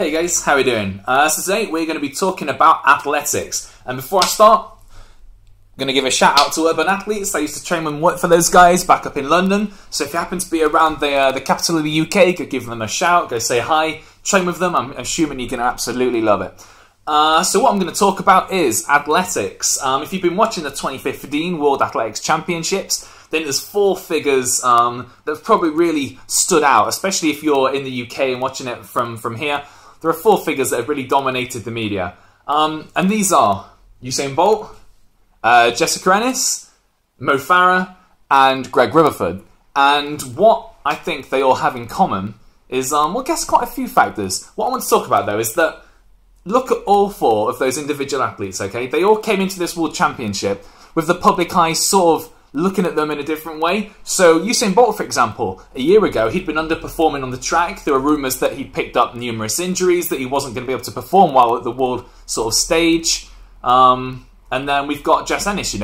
Hey guys, how are we doing? So today we're going to be talking about athletics. And before I start, I'm going to give a shout out to Urban Athletes. I used to train and work for those guys back up in London. So if you happen to be around the capital of the UK, go give them a shout, go say hi, train with them. I'm assuming you're going to absolutely love it. So what I'm going to talk about is athletics. If you've been watching the 2015 World Athletics Championships, then there's four figures that have probably really stood out, especially if you're in the UK and watching it from here. There are four figures that have really dominated the media. And these are Usain Bolt, Jessica Ennis, Mo Farah, and Greg Rutherford. And what I think they all have in common is, well, I guess quite a few factors. What I want to talk about, though, is that look at all four of those individual athletes, okay? They all came into this World Championship with the public eye sort of looking at them in a different way. So Usain Bolt, for example, a year ago, he'd been underperforming on the track. There were rumours that he'd picked up numerous injuries, that he wasn't going to be able to perform well at the world sort of stage. And then we've got Jess Ennis,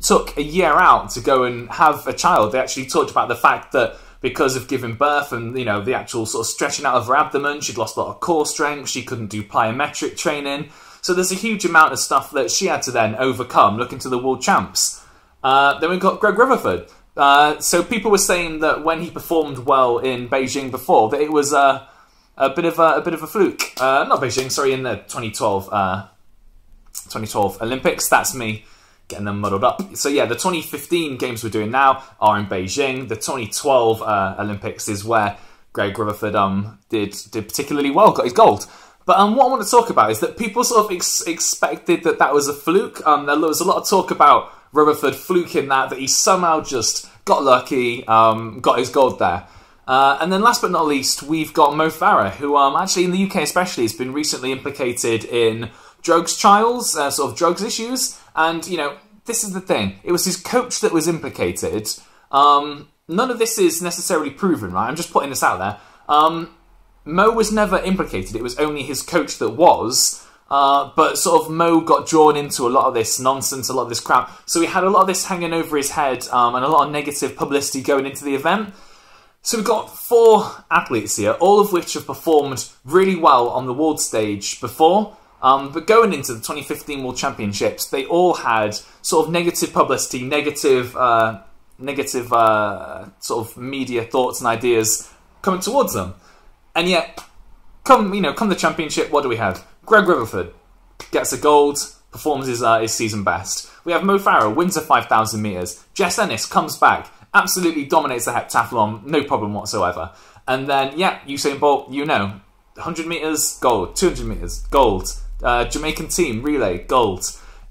took a year out to go and have a child. They actually talked about the fact that because of giving birth and, the actual sort of stretching out of her abdomen, she'd lost a lot of core strength, she couldn't do plyometric training. So there's a huge amount of stuff that she had to then overcome, looking to the world champs. Then we've got Greg Rutherford. So people were saying that when he performed well in Beijing before, that it was a bit of a fluke. Not Beijing, sorry, in the 2012 Olympics. That's me getting them muddled up. So yeah, the 2015 games we're doing now are in Beijing. The 2012 Olympics is where Greg Rutherford did particularly well, got his gold. But what I want to talk about is that people sort of expected that was a fluke. There was a lot of talk about Rutherford fluking that he somehow just got lucky, got his gold there. And then last but not least, we've got Mo Farah, who actually in the UK especially has been recently implicated in drugs trials, sort of drugs issues. And, this is the thing. It was his coach that was implicated. None of this is necessarily proven, right? I'm just putting this out there. Mo was never implicated. It was only his coach that was. But sort of Mo got drawn into a lot of this nonsense, a lot of this crap. So he had a lot of this hanging over his head and a lot of negative publicity going into the event. So we've got four athletes here, all of which have performed really well on the world stage before. But going into the 2015 World Championships, they all had sort of negative publicity, negative sort of media thoughts and ideas coming towards them. And yet, come the championship, what do we have? Greg Rutherford gets a gold, performs his season best. We have Mo Farah, wins the 5,000 metres. Jess Ennis comes back, absolutely dominates the heptathlon, no problem whatsoever. And then, yeah, Usain Bolt, 100 metres, gold. 200 metres, gold. Jamaican team, relay, gold.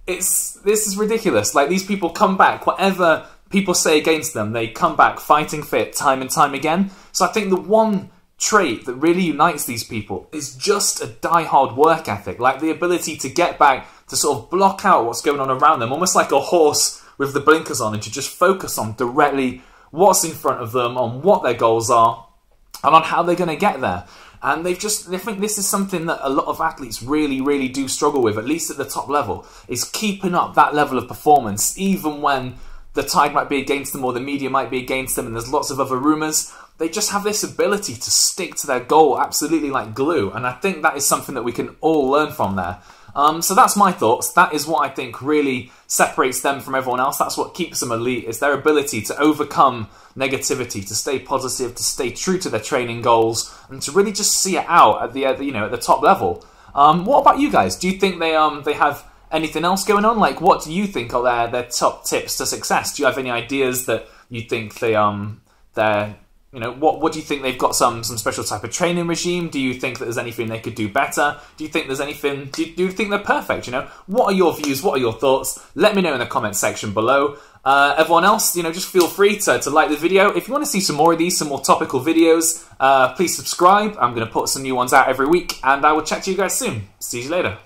This is ridiculous. Like, these people come back, whatever people say against them, they come back fighting fit time and time again. So I think the one trait that really unites these people is just a die-hard work ethic, like the ability to get back, to sort of block out what's going on around them, almost like a horse with the blinkers on, and to just focus on directly what's in front of them, on what their goals are, and on how they're going to get there. And I think this is something that a lot of athletes really, really do struggle with, at least at the top level, is keeping up that level of performance, even when the tide might be against them or the media might be against them and there's lots of other rumours. They just have this ability to stick to their goal absolutely like glue. And I think that is something that we can all learn from there. So that's my thoughts. That is what I think really separates them from everyone else. That's what keeps them elite, is their ability to overcome negativity, to stay positive, to stay true to their training goals, and to really just see it out at the top level. What about you guys? Do you think they have anything else going on? Like, what do you think are their top tips to success? Do you have any ideas that you think what do you think? They've got some special type of training regime? Do you think that there's anything they could do better? Do you think there's anything, do you think they're perfect? What are your views? What are your thoughts? Let me know in the comment section below. Everyone else, just feel free to like the video. If you want to see some more of these, some more topical videos, please subscribe. I'm going to put some new ones out every week, and I will chat to you guys soon. See you later.